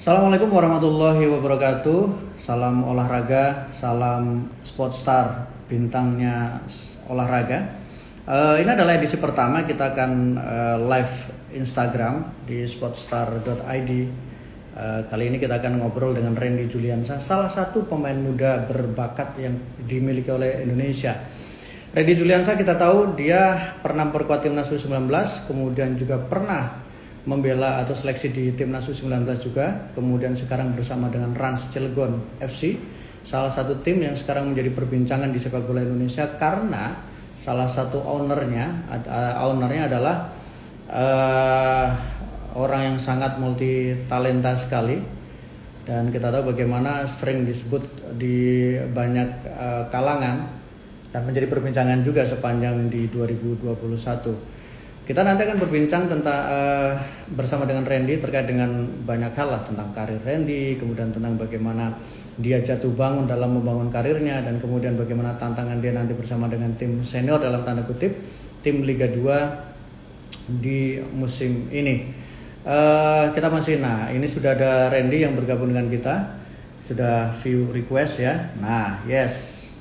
Assalamualaikum warahmatullahi wabarakatuh. Salam olahraga, salam Sportstar, bintangnya olahraga. Ini adalah edisi pertama kita akan live Instagram di sportstar.id. Kali ini kita akan ngobrol dengan Randy Juliansyah, salah satu pemain muda berbakat yang dimiliki oleh Indonesia. Randy Juliansyah kita tahu dia pernah memperkuat timnas U19, kemudian juga pernah membela atau seleksi di timnas U19 juga, kemudian sekarang bersama dengan Rans Cilegon FC, salah satu tim yang sekarang menjadi perbincangan di sepak bola Indonesia karena salah satu ownernya adalah orang yang sangat multi talenta sekali, dan kita tahu bagaimana sering disebut di banyak kalangan dan menjadi perbincangan juga sepanjang di 2021. Kita nanti akan berbincang tentang bersama dengan Randy terkait dengan banyak hal lah, tentang karir Randy, kemudian tentang bagaimana dia jatuh bangun dalam membangun karirnya, dan kemudian bagaimana tantangan dia nanti bersama dengan tim senior dalam tanda kutip, tim Liga 2 di musim ini. Kita masih, ini sudah ada Randy yang bergabung dengan kita, sudah view request ya. Nah, yes.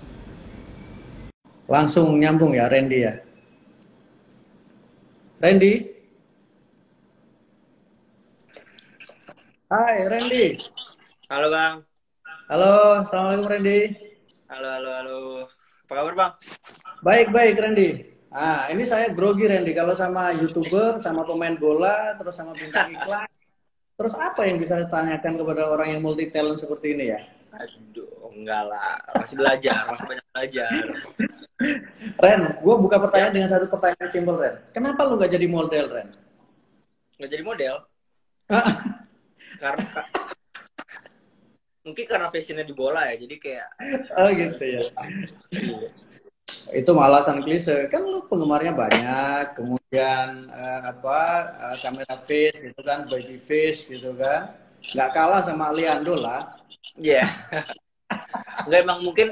Langsung nyambung ya Randy ya. Randy. Hai Randy. Halo Bang. Halo, assalamualaikum Randy. Halo. Apa kabar Bang? Baik Randy. Ini saya grogi Randy. Kalau sama YouTuber, sama pemain bola, terus sama bintang iklan, terus apa yang bisa ditanyakan kepada orang yang multi talent seperti ini ya? Aduh, enggak lah. Masih banyak belajar. Ren, gue buka pertanyaan dengan satu pertanyaan simpel Ren. Kenapa lu gak jadi model Ren? Nggak jadi model? Karena mungkin karena passionnya di bola ya. Jadi kayak oh gitu ya. Itu alasan klise. Kan lu penggemarnya banyak, kemudian kamera face gitu kan, body face gitu kan. Nggak kalah sama Aliando lah. Iya. Enggak, emang mungkin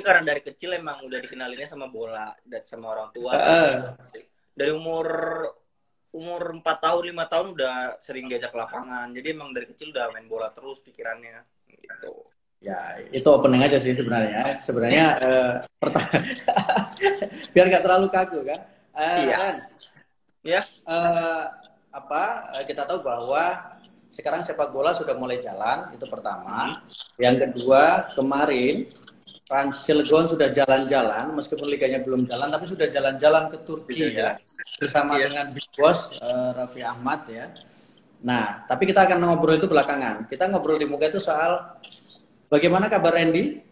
karena dari kecil emang udah dikenalinnya sama bola dan sama orang tua. Dari umur 4 tahun, 5 tahun udah sering diajak ke lapangan. Jadi emang dari kecil udah main bola terus pikirannya gitu. Ya, itu opening aja sih sebenarnya. Biar nggak terlalu kaku kan. Iya. Ren, Ya. Kita tahu bahwa sekarang sepak bola sudah mulai jalan, itu pertama. Yang kedua, kemarin Rans Cilegon sudah jalan-jalan, meskipun liganya belum jalan, tapi sudah jalan-jalan ke Turki ya, bersama dengan Big Boss Raffi Ahmad ya. Nah, tapi kita akan ngobrol itu belakangan. Kita ngobrol di muka itu soal bagaimana kabar Randy?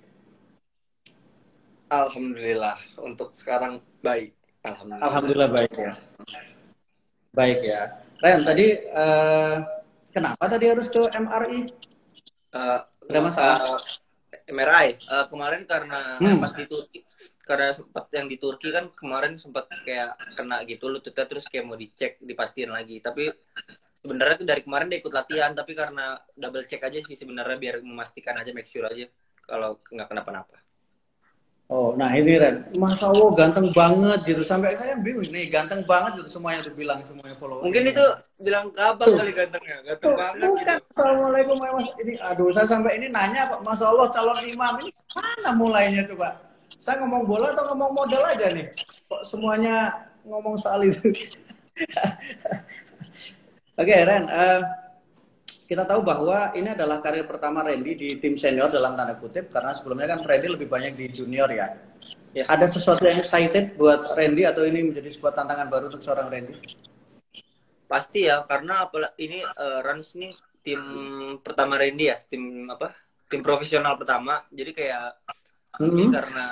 Alhamdulillah, untuk sekarang baik. Alhamdulillah baik ya. Baik ya. Ren, tadi kenapa tadi harus ke MRI? Ada masalah? MRI kemarin karena pas di Turki, karena sempat yang di Turki kan kemarin sempat kayak kena gitu lututnya, terus kayak mau dicek dipastiin lagi. Tapi sebenarnya dari kemarin dia ikut latihan, tapi karena double check aja sih sebenarnya, biar memastikan aja, make sure aja kalau nggak kenapa-napa. Oh, nah ini Ren, Masya Allah ganteng banget gitu, sampai saya bingung nih, ganteng banget gitu semuanya dibilang, semuanya follow. Mungkin itu bilang kabar kali gantengnya, ganteng banget bukan. gitu. Assalamualaikum Mas, ini aduh saya sampai ini nanya Pak, Masya Allah calon imam ini mana mulainya tuh Pak? Saya ngomong bola atau ngomong model aja nih? Kok semuanya ngomong soal itu? Oke, Ren, kita tahu bahwa ini adalah karir pertama Randy di tim senior dalam tanda kutip, karena sebelumnya kan Randy lebih banyak di junior ya. Ya. Ada sesuatu yang excited buat Randy atau ini menjadi sebuah tantangan baru untuk seorang Randy? Pasti ya, karena ini Rans ini tim pertama Randy ya, tim profesional pertama. Jadi kayak karena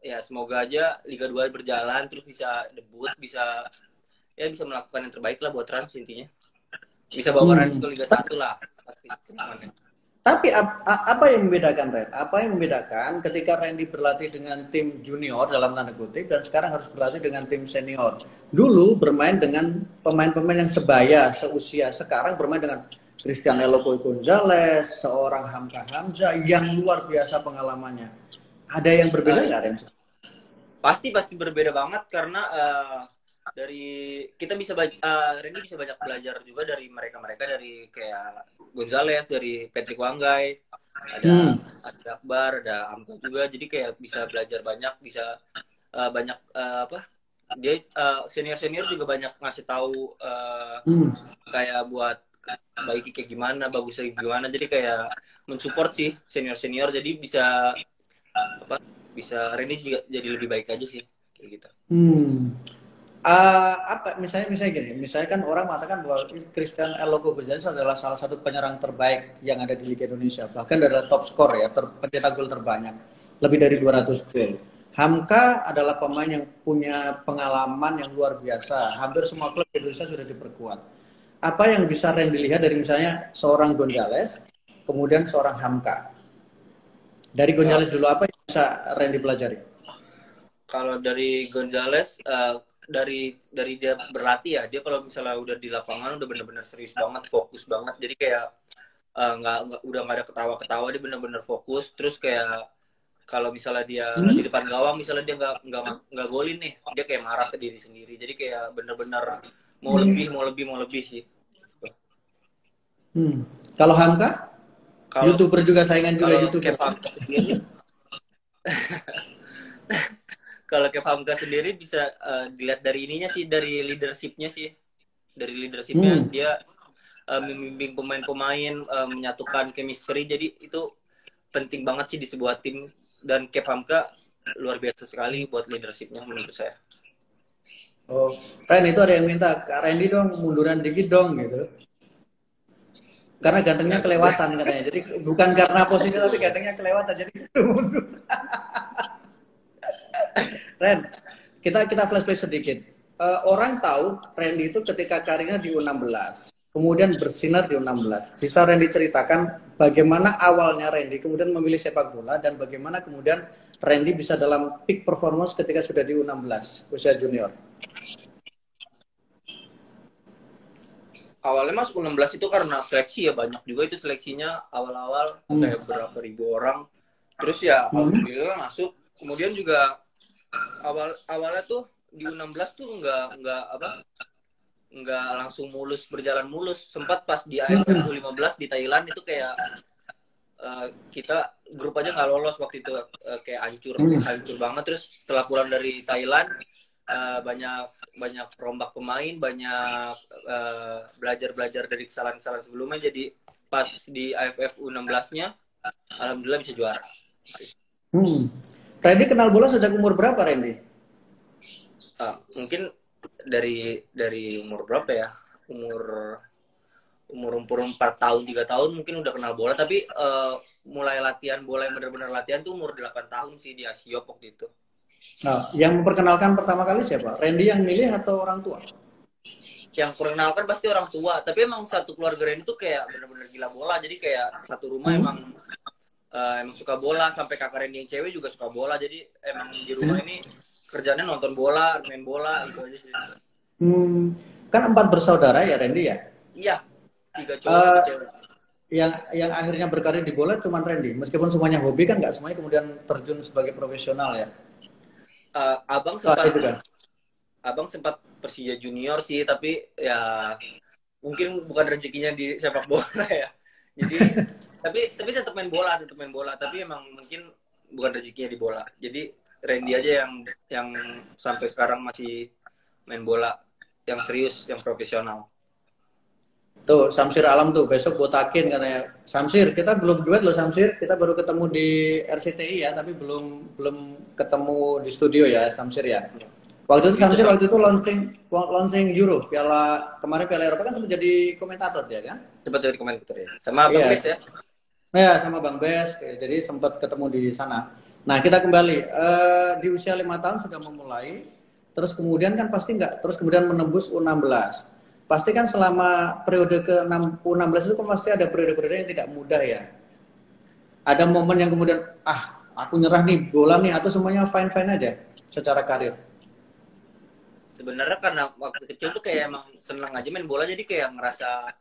ya semoga aja Liga 2 berjalan, terus bisa debut, bisa melakukan yang terbaik lah buat Rans intinya. Bisa bawa Rans ke Liga 1 lah pasti. Tapi apa yang membedakan Ren? Apa yang membedakan ketika Randy berlatih dengan tim junior dalam tanda kutip dan sekarang harus berlatih dengan tim senior? Dulu bermain dengan pemain-pemain yang sebaya, seusia. Sekarang bermain dengan Christian Eloy Gonzalez, seorang Hamka Hamzah yang luar biasa pengalamannya. Ada yang berbeda nggak Ren? Pasti berbeda banget, karena kita bisa Randy bisa banyak belajar juga dari mereka dari kayak Gonzales, dari Patrick Wanggai, ada Akbar, ada Amka juga. Jadi kayak bisa belajar banyak, bisa banyak apa? Dia senior juga banyak ngasih tahu kayak buat baiki kayak gimana, bagusnya gimana. Jadi kayak mensupport sih senior jadi apa bisa Randy juga jadi lebih baik aja sih kayak gitu. Apa misalnya gini, misalnya kan orang mengatakan bahwa Christian Elogo Gonzalez adalah salah satu penyerang terbaik yang ada di Liga Indonesia, bahkan adalah top skor ya, pencetak gol terbanyak, lebih dari 200 gol. Hamka adalah pemain yang punya pengalaman yang luar biasa, hampir semua klub di Indonesia sudah diperkuat. Apa yang bisa Randy lihat dari misalnya seorang Gonzalez, kemudian seorang Hamka? Dari Gonzalez dulu, apa yang bisa Randy pelajari? Kalau dari Gonzales, dari dia berlatih ya, dia kalau misalnya udah di lapangan udah bener-bener serius banget, fokus banget. Jadi kayak udah nggak ada ketawa-ketawa, dia bener-bener fokus. Terus kayak kalau misalnya dia di depan gawang, misalnya dia nggak golin nih, dia kayak marah ke diri sendiri. Jadi kayak bener-bener mau lebih sih. Kalau Hamka, YouTuber juga, saingan juga YouTuber. Kalau Kev Hamka sendiri bisa dilihat dari ininya sih, dari leadershipnya sih. Dari leadershipnya dia membimbing pemain-pemain, menyatukan chemistry. Jadi itu penting banget sih di sebuah tim. Dan Kev Hamka luar biasa sekali buat leadershipnya menurut saya. Oh, Ren, itu ada yang minta, Kak Randy dong munduran dikit dong gitu. Karena gantengnya kelewatan katanya. Jadi bukan karena posisi tapi gantengnya kelewatan, jadi mundur. Ren, kita flashback sedikit. Orang tahu Randy itu ketika karirnya di U16, kemudian bersinar di U16. Bisa Randy ceritakan bagaimana awalnya Randy kemudian memilih sepak bola dan bagaimana kemudian Randy bisa dalam peak performance ketika sudah di U16, usia junior? Awalnya masuk U16 itu karena seleksi ya, banyak juga itu seleksinya awal-awal kayak berapa ribu orang. Terus ya alhamdulillah masuk. Kemudian juga awalnya tuh di U16 tuh nggak langsung berjalan mulus. Sempat pas di AFF U15 di Thailand itu kayak kita grup aja nggak lolos waktu itu, kayak hancur banget. Terus setelah pulang dari Thailand banyak rombak pemain, banyak belajar dari kesalahan sebelumnya. Jadi pas di AFF U16-nya alhamdulillah bisa juara. Randy kenal bola sejak umur berapa, Randy? Mungkin dari umur berapa ya? Umur 4 tahun, 3 tahun mungkin udah kenal bola. Tapi mulai latihan bola yang benar-benar latihan tuh umur 8 tahun sih di Asiop waktu itu. Nah, yang memperkenalkan pertama kali siapa? Randy yang milih atau orang tua? Yang perkenalkan pasti orang tua. Tapi emang satu keluarga Randy tuh kayak benar-benar gila bola. Jadi kayak satu rumah emang suka bola, sampai kakak Randy yang cewek juga suka bola. Jadi emang di rumah ini kerjanya nonton bola, main bola, itu aja sih. Kan 4 bersaudara ya Randy ya? Iya, 3 cowok, cewek. Yang akhirnya berkarir di bola cuma Randy. Meskipun semuanya hobi kan, nggak semuanya kemudian terjun sebagai profesional ya. Abang sempat Persija Junior sih, tapi ya mungkin bukan rezekinya di sepak bola ya. Jadi tapi tetap main bola, tapi emang mungkin bukan rezekinya di bola. Jadi Randy aja yang sampai sekarang masih main bola yang serius, yang profesional. Tuh Samsir Alam tuh besok botakin katanya. Samsir, kita belum duet loh Samsir. Kita baru ketemu di RCTI ya, tapi belum ketemu di studio ya Samsir ya. Waktu itu Samsir launching Euro, kemarin Piala Eropa kan sempat jadi komentator dia kan? Sempat jadi komentator ya. Sama Bang Bes ya? Ya, sama Bang Bes. Jadi sempat ketemu di sana. Nah, kita kembali di usia 5 tahun sudah memulai. Terus kemudian kan pasti nggak, terus kemudian menembus U16. Pasti kan selama periode ke U16 itu kan pasti ada periode-periode yang tidak mudah ya. Ada momen yang kemudian, aku nyerah nih bola nih, atau semuanya fine-fine aja secara karir? Sebenarnya karena waktu kecil tuh kayak emang senang aja main bola, jadi kayak ngerasa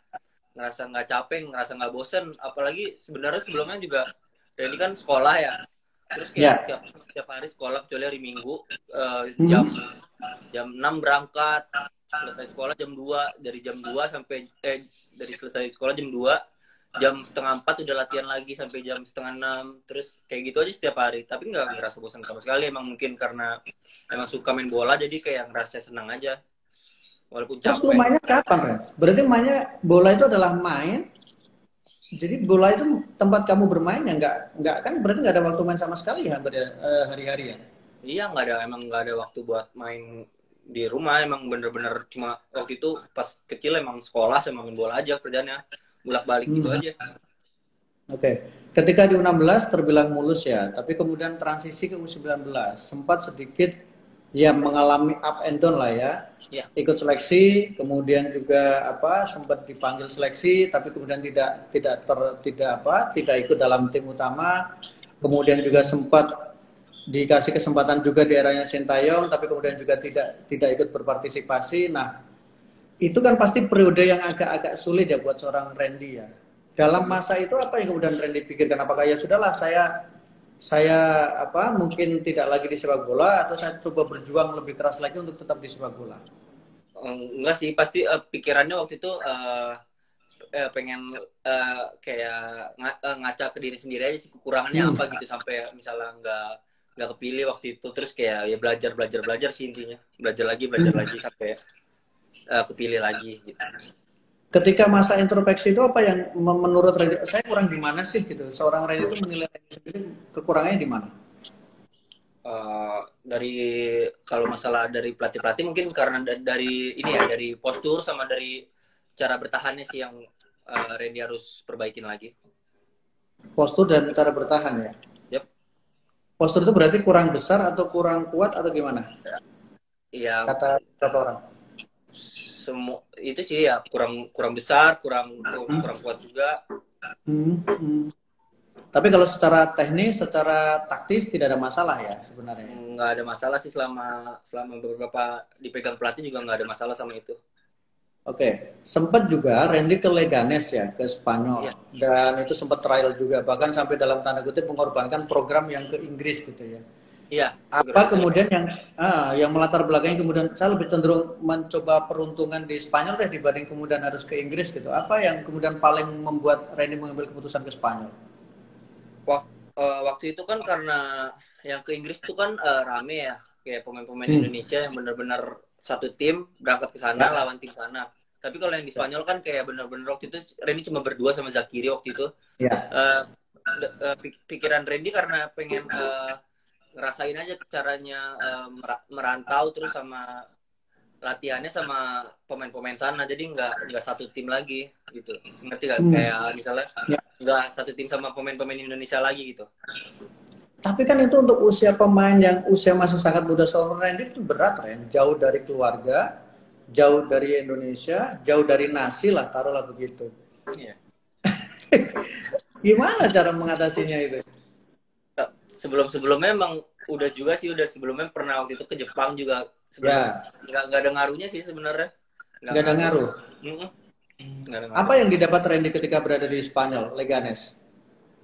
nggak capek, ngerasa nggak bosen. Apalagi sebenarnya sebelumnya juga Randy kan sekolah ya. Terus kayak Ya. setiap hari sekolah kecuali hari Minggu, Hmm. jam 6 berangkat, selesai sekolah jam 2, dari jam 2 sampai dari selesai sekolah jam 2, jam setengah 4 udah latihan lagi sampai jam setengah 6, terus kayak gitu aja setiap hari. Tapi nggak ngerasa bosan sama sekali, emang mungkin karena emang suka main bola jadi kayak ngerasa senang aja walaupun Terus lu capek. mainnya kapan, Ren? Berarti mainnya bola itu adalah main. Jadi bola itu tempat kamu bermain ya nggak kan berarti nggak ada waktu main sama sekali ya hari-hari ya? Iya, nggak ada waktu buat main di rumah, emang bener-bener cuma waktu itu pas kecil emang sekolah sama main bola aja kerjanya, bolak-balik gitu Hmm. aja. Oke. Ketika di U16 terbilang mulus ya, tapi kemudian transisi ke U19 sempat sedikit ya mengalami up and down lah ya. Iya. Ikut seleksi, kemudian juga sempat dipanggil seleksi, tapi kemudian tidak ikut dalam tim utama. Kemudian juga sempat dikasih kesempatan juga di eranya Sintayong, tapi kemudian juga tidak ikut berpartisipasi. Nah, itu kan pasti periode yang agak-agak sulit ya buat seorang Randy ya. Dalam masa itu apa yang kemudian Randy pikirkan? Apakah ya sudahlah saya mungkin tidak lagi di sepak bola atau saya coba berjuang lebih keras lagi untuk tetap di sepak bola? Enggak sih, pasti pikirannya waktu itu pengen kayak ngaca ke diri sendiri aja sih, kekurangannya Hmm. apa gitu sampai misalnya nggak kepilih waktu itu. Terus kayak ya belajar sih intinya, belajar lagi sampai kepilih lagi gitu. Ketika masa introspeksi itu apa yang menurut Randy, saya kurang di mana sih gitu? Seorang Randy itu menilai Randy sendiri kekurangannya di mana? Dari kalau masalah dari pelatih mungkin karena dari ini ya, dari postur sama dari cara bertahannya sih yang Randy harus perbaikin lagi. Postur dan cara bertahan ya. Yep. Postur itu berarti kurang besar atau kurang kuat atau gimana? Ya Kata beberapa orang. semua itu sih ya kurang besar, kurang kuat juga. Hmm, hmm. Tapi kalau secara teknis, secara taktis tidak ada masalah ya sebenarnya. Nggak ada masalah sih selama beberapa dipegang pelatih juga nggak ada masalah sama itu. Oke, sempat juga Randy ke Leganes ya, ke Iya, Spanyol. Dan itu sempat trial juga, bahkan sampai dalam tanda kutip mengorbankan program yang ke Inggris gitu ya. iya, segera Apa bisa. kemudian yang melatar belakangnya kemudian saya lebih cenderung mencoba peruntungan di Spanyol deh dibanding kemudian harus ke Inggris gitu. Apa yang kemudian paling membuat Randy mengambil keputusan ke Spanyol? Waktu itu kan karena yang ke Inggris itu kan rame ya, kayak pemain-pemain Hmm. Indonesia yang benar-benar satu tim berangkat ke sana Ya, lawan tim sana. Tapi kalau yang di ya, Spanyol kan kayak benar-benar waktu itu Randy cuma berdua sama Zakiri waktu itu. ya. Eh, Pikiran Randy karena pengen ngerasain aja caranya merantau terus sama latihannya sama pemain-pemain sana, jadi nggak satu tim lagi gitu, ngerti gak? Hmm. Kayak misalnya Ya. nggak satu tim sama pemain-pemain Indonesia lagi gitu. Tapi kan itu untuk usia pemain yang usia masih sangat muda seorang Randy itu berat, Ren. Jauh dari keluarga, jauh dari Indonesia, jauh dari nasi lah, taruhlah begitu. Iya. Gimana cara mengatasinya itu? Sebelumnya emang udah juga sih, udah sebelumnya pernah waktu itu ke Jepang juga, sebenarnya Ya, nggak ada ngaruhnya sih sebenarnya, nggak nggak ada ngaruh. ngaruh. Nggak ada Apa ngaruh. yang didapat Randy ketika berada di Spanyol, Leganes?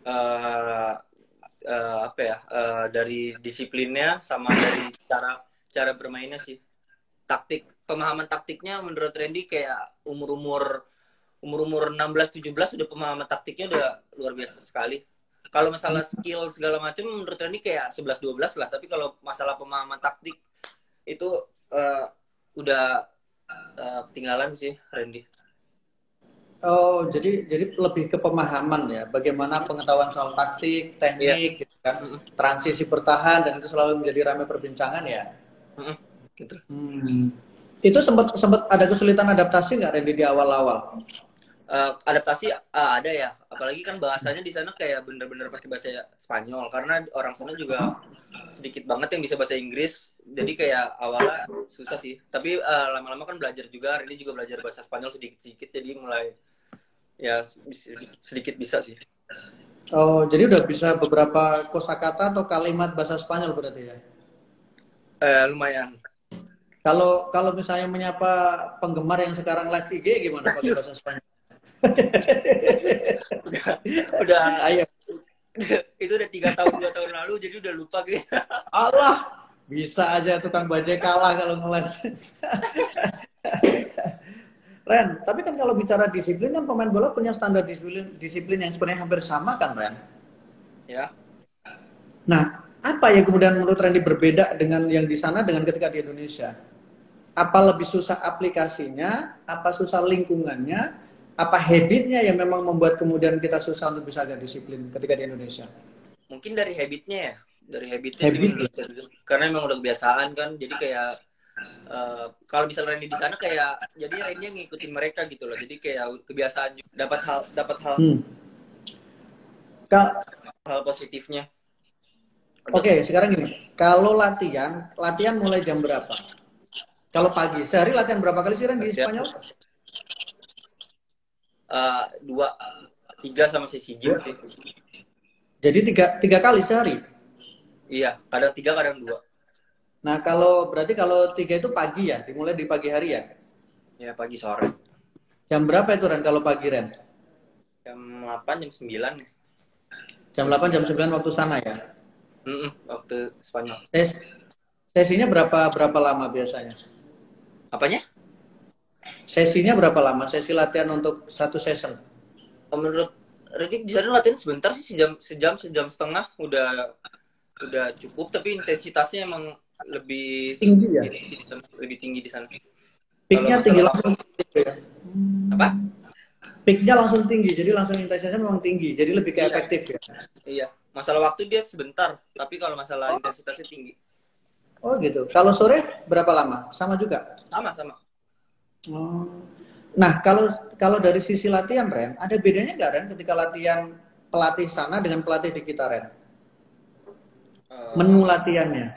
Eh, Apa ya, dari disiplinnya sama dari cara bermainnya sih, pemahaman taktiknya menurut Randy kayak umur 16-17 udah pemahaman taktiknya udah luar biasa sekali. Kalau masalah skill segala macam menurut Randy kayak 11-12 lah, tapi kalau masalah pemahaman taktik itu uh, udah ketinggalan sih Randy. Oh, jadi lebih ke pemahaman ya, bagaimana pengetahuan soal taktik, Iya. teknik, gitu kan, transisi bertahan dan itu selalu menjadi ramai perbincangan ya. Gitu. Hmm. Itu sempat sempat ada kesulitan adaptasi nggak Randy di awal-awal? Adaptasi ada ya, apalagi kan bahasanya di sana kayak bener-bener pakai bahasa Spanyol karena orang sana juga sedikit banget yang bisa bahasa Inggris, jadi kayak awalnya susah sih, tapi lama-lama kan belajar juga, ini juga belajar bahasa Spanyol sedikit-sedikit, jadi mulai ya sedikit bisa sih. Oh, jadi udah bisa beberapa kosakata atau kalimat bahasa Spanyol berarti ya? Lumayan. Kalau kalau misalnya menyapa penggemar yang sekarang live IG gimana pakai bahasa Spanyol? udah udah Ayo. Itu udah 3 tahun 2 tahun lalu, jadi udah lupa gitu. Allah, bisa aja tukang bajai kalah kalau ngeles. Ren, tapi kan kalau bicara disiplin kan pemain bola punya standar disiplin yang sebenarnya hampir sama kan, Ren? Ya, Nah, apa yang kemudian menurut Randy berbeda dengan yang di sana dengan ketika di Indonesia? Apa lebih susah aplikasinya? Apa susah lingkungannya? Apa habitnya yang memang membuat kemudian kita susah untuk bisa agak disiplin ketika di Indonesia? mungkin dari habitnya ya. Dari habitnya sih Habit ya? menurut saya. Karena emang udah kebiasaan kan. Jadi kayak kalau misalnya Randy di sana kayak jadi Randy yang ngikutin mereka gitu loh. Jadi kayak kebiasaan juga. Dapat hal Hmm. Ka- hal positifnya. Oke, sekarang gini. Kalau latihan mulai jam berapa? Kalau pagi, sehari latihan berapa kali sih Ren di Latihan Spanyol? 2 3 sama sesi gym sih. Jadi tiga kali sehari. Iya, kadang 3 kadang 2. Nah, kalau berarti kalau 3 itu pagi ya, dimulai di pagi hari ya. Ya pagi sore. Jam berapa itu Ren kalau pagi Ren? Jam 8 jam 9 ya. Jam 8 jam 9 waktu sana ya. Waktu Spanyol. Sesinya berapa lama biasanya? Apanya? Sesinya berapa lama? Sesi latihan untuk satu season? Menurut Redik di sana latihan sebentar sih, sejam setengah udah cukup, tapi intensitasnya emang lebih Tinggi ya? ini sih, lebih tinggi di sana. Kalau Peaknya tinggi masalah waktu langsung gitu ya? apa? Peaknya langsung tinggi, jadi langsung intensitasnya memang tinggi, jadi lebih ke Iya, efektif ya? iya. Masalah waktu dia sebentar, tapi kalau masalah intensitasnya tinggi. Oh gitu. Kalau sore berapa lama? Sama juga? Sama. Oh. Nah, kalau dari sisi latihan, Ren, ada bedanya nggak, Ren, ketika latihan pelatih sana dengan pelatih di kita, Ren? Eh, Menu latihannya?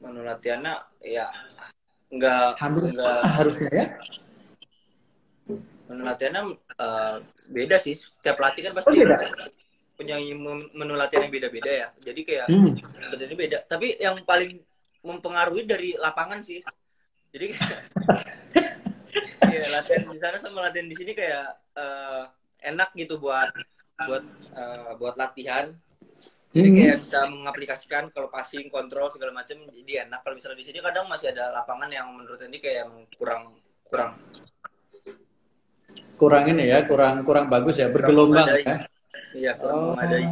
Menu latihannya ya nggak Hampir nggak sama harusnya ya? menu latihannya beda sih. Setiap pelatih kan Oh pasti beda? punya menu latihan yang beda-beda ya. Jadi kayak Hmm. sebenarnya beda. Tapi yang paling mempengaruhi dari lapangan sih. Jadi kayak ya, latihan di sana sama latihan di sini kayak enak gitu buat latihan. Jadi kayak bisa mengaplikasikan kalau passing, kontrol segala macam jadi enak. Kalau misalnya di sini kadang masih ada lapangan yang menurut ini kayak kurang kurang Kurang ini ya, kurang bagus ya, kurang bergelombang memadai. ya. Iya, kurang Oh. memadai.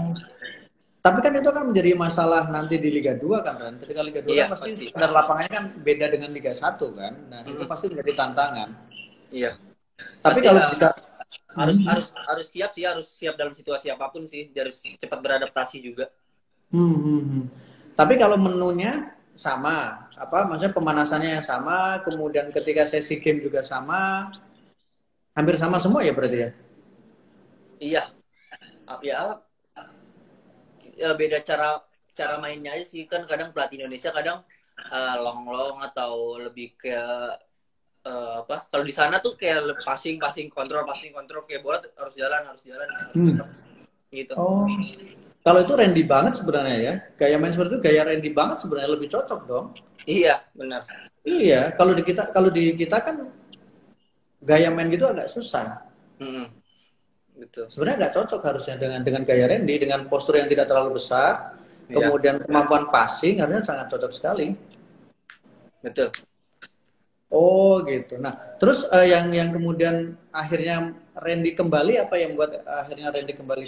Tapi kan itu kan menjadi masalah nanti di Liga 2 kan, Ren. Ketika Liga 2 Iya, kan pasti pasti. standar lapangannya kan beda dengan Liga 1 kan. Nah, itu pasti menjadi tantangan. Iya. Tapi Pasti kalau kita harus siap sih, harus siap dalam situasi apapun sih, harus cepat beradaptasi juga. Tapi kalau menunya sama, apa maksudnya pemanasannya yang sama, kemudian ketika sesi game juga sama, hampir sama semua ya berarti ya? Iya, ya, ya beda cara cara mainnya aja sih, kan kadang pelatih Indonesia kadang long atau lebih ke apa? Kalau di sana tuh kayak passing kontrol kayak bola harus jalan harus tetap gitu. Oh, kalau itu Randy banget sebenarnya ya. Gaya main seperti itu gaya Randy banget sebenarnya lebih cocok dong. Iya, benar. Iya, kalau di kita kan gaya main gitu agak susah. Betul. Sebenarnya agak cocok harusnya dengan gaya Randy dengan postur yang tidak terlalu besar, Iya, kemudian kemampuan passing harusnya sangat cocok sekali. betul. Oh gitu. Nah, terus yang kemudian akhirnya Randy kembali apa yang buat akhirnya Randy kembali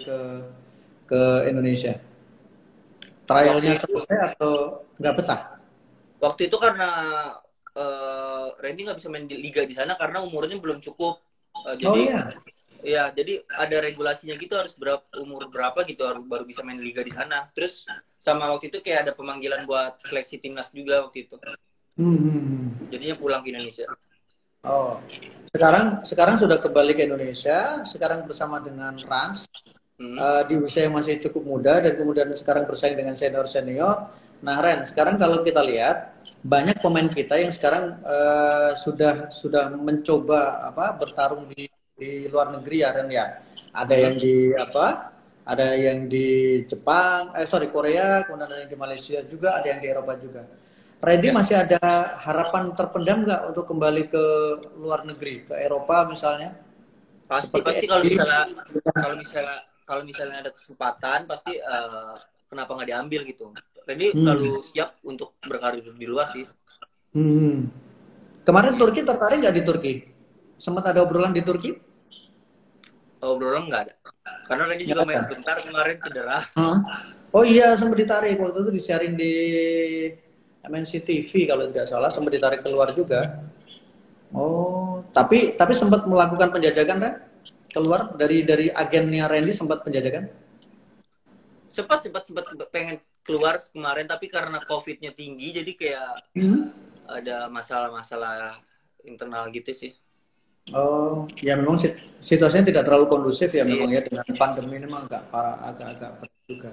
ke Indonesia? Waktu Trialnya itu selesai atau nggak betah? waktu itu karena Randy nggak bisa main di liga di sana karena umurnya belum cukup. Oh Jadi iya. ya, jadi ada regulasinya gitu harus umur berapa gitu baru bisa main liga di sana. Terus sama waktu itu kayak ada pemanggilan buat seleksi timnas juga waktu itu. Jadinya pulang ke Indonesia. Oh, sekarang sudah kembali ke Indonesia. Sekarang bersama dengan Rans di usia yang masih cukup muda dan kemudian sekarang bersaing dengan senior. Nah, Ren, sekarang kalau kita lihat banyak pemain kita yang sekarang sudah mencoba bertarung di luar negeri ya, Ren ya. Ada yang di Ada yang di Jepang, Korea, kemudian ada yang di Malaysia juga, ada yang di Eropa juga. Randy Ya, masih ada harapan terpendam nggak untuk kembali ke luar negeri, ke Eropa misalnya? pasti Seperti pasti Eddie. kalau misalnya kalau misalnya ada kesempatan pasti kenapa nggak diambil gitu. Randy Hmm. selalu siap untuk berkarir di luar sih. Hmm. Kemarin Turki tertarik nggak di Turki? Sempat ada obrolan di Turki? Obrolan nggak ada. Karena Randy Nggak juga ada. main sebentar kemarin cedera. Hah? Oh iya, sempat ditarik waktu itu disiarin di MNC TV kalau tidak salah, sempat ditarik keluar juga. Oh, tapi sempat melakukan penjajakan kan? Keluar dari agennya Randy sempat penjajakan? Sempat pengen keluar kemarin tapi karena COVID-nya tinggi jadi kayak Hmm. ada masalah-masalah internal gitu sih. Oh, ya memang situasinya tidak terlalu kondusif ya Iya. memang ya dengan pandemi ini memang agak parah, agak berat juga.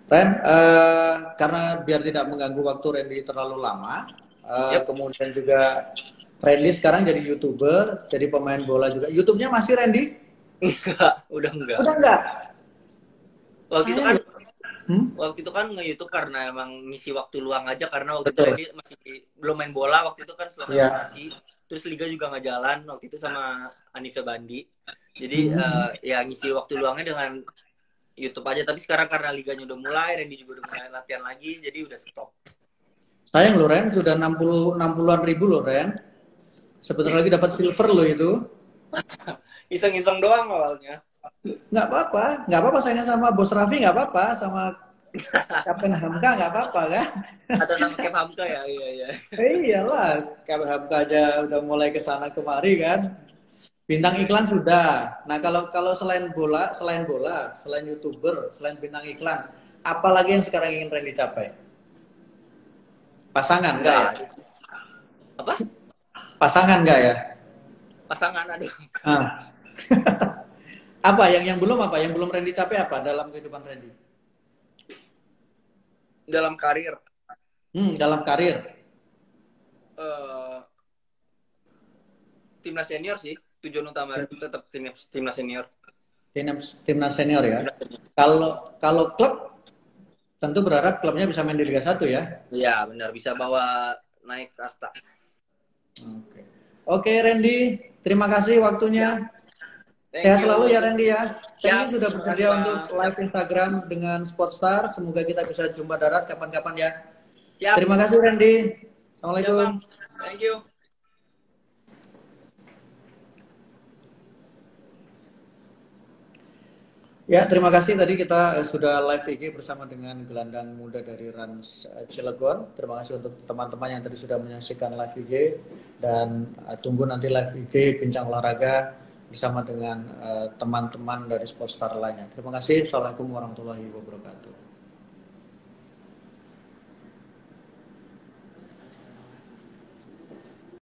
Ren, karena biar tidak mengganggu waktu Randy terlalu lama, Yap. kemudian juga Randy sekarang jadi YouTuber, jadi pemain bola juga. YouTube-nya masih Randy? Enggak, udah enggak. Udah enggak? Waktu itu Sayang kan loh. Hmm? waktu itu kan nge-YouTube karena emang ngisi waktu luang aja karena waktu itu Betul. Randy masih belum main bola waktu itu kan selesai Iya. operasi. Terus liga juga nggak jalan waktu itu sama Anissa Bandi. Jadi Hmm. ya ngisi waktu luangnya dengan YouTube aja. Tapi sekarang karena liganya udah mulai, Randy juga udah mulai latihan lagi, jadi udah stop. Sayang loh Ren, sudah 60-an ribu loh Ren. Sebentar lagi dapat silver loh itu. Iseng-iseng doang awalnya. Nggak apa-apa saingan sama Bos Raffi nggak apa-apa, sama Kapten Hamka nggak apa-apa kan? Ada sama Kev Hamka ya, iya iya. Iyalah, Kapten Hamka aja udah mulai ke sana kemari kan. Bintang iklan sudah. Nah kalau kalau selain YouTuber, selain bintang iklan, apalagi yang sekarang ingin Randy capai? Pasangan nggak ya? Enggak. Apa? Pasangan nggak ya? Pasangan ada Ah. Apa yang belum apa? Yang belum Randy capai apa dalam kehidupan Randy? dalam karir. Dalam karir. eh Timnas senior sih. Tujuan utama tetap timnas senior. Timnas senior ya. Kalau kalau klub tentu berharap klubnya bisa main di Liga 1 ya. Iya, benar bisa bawa naik kasta. Oke. Oke Randy, terima kasih waktunya. Thank Sehat you. selalu ya Randy ya. Thank you Siap, sudah bersedia Bang. untuk live Instagram dengan Sportstar. Semoga kita bisa jumpa darat kapan-kapan ya. Siap. Terima kasih Randy. Siap, Assalamualaikum. Bang. Thank you. Ya, terima kasih tadi kita sudah live IG bersama dengan gelandang muda dari Rans Cilegon. Terima kasih untuk teman-teman yang tadi sudah menyaksikan live IG dan tunggu nanti live IG Bincang Olahraga bersama dengan teman-teman dari Sportstar lainnya. Terima kasih. Assalamualaikum warahmatullahi wabarakatuh.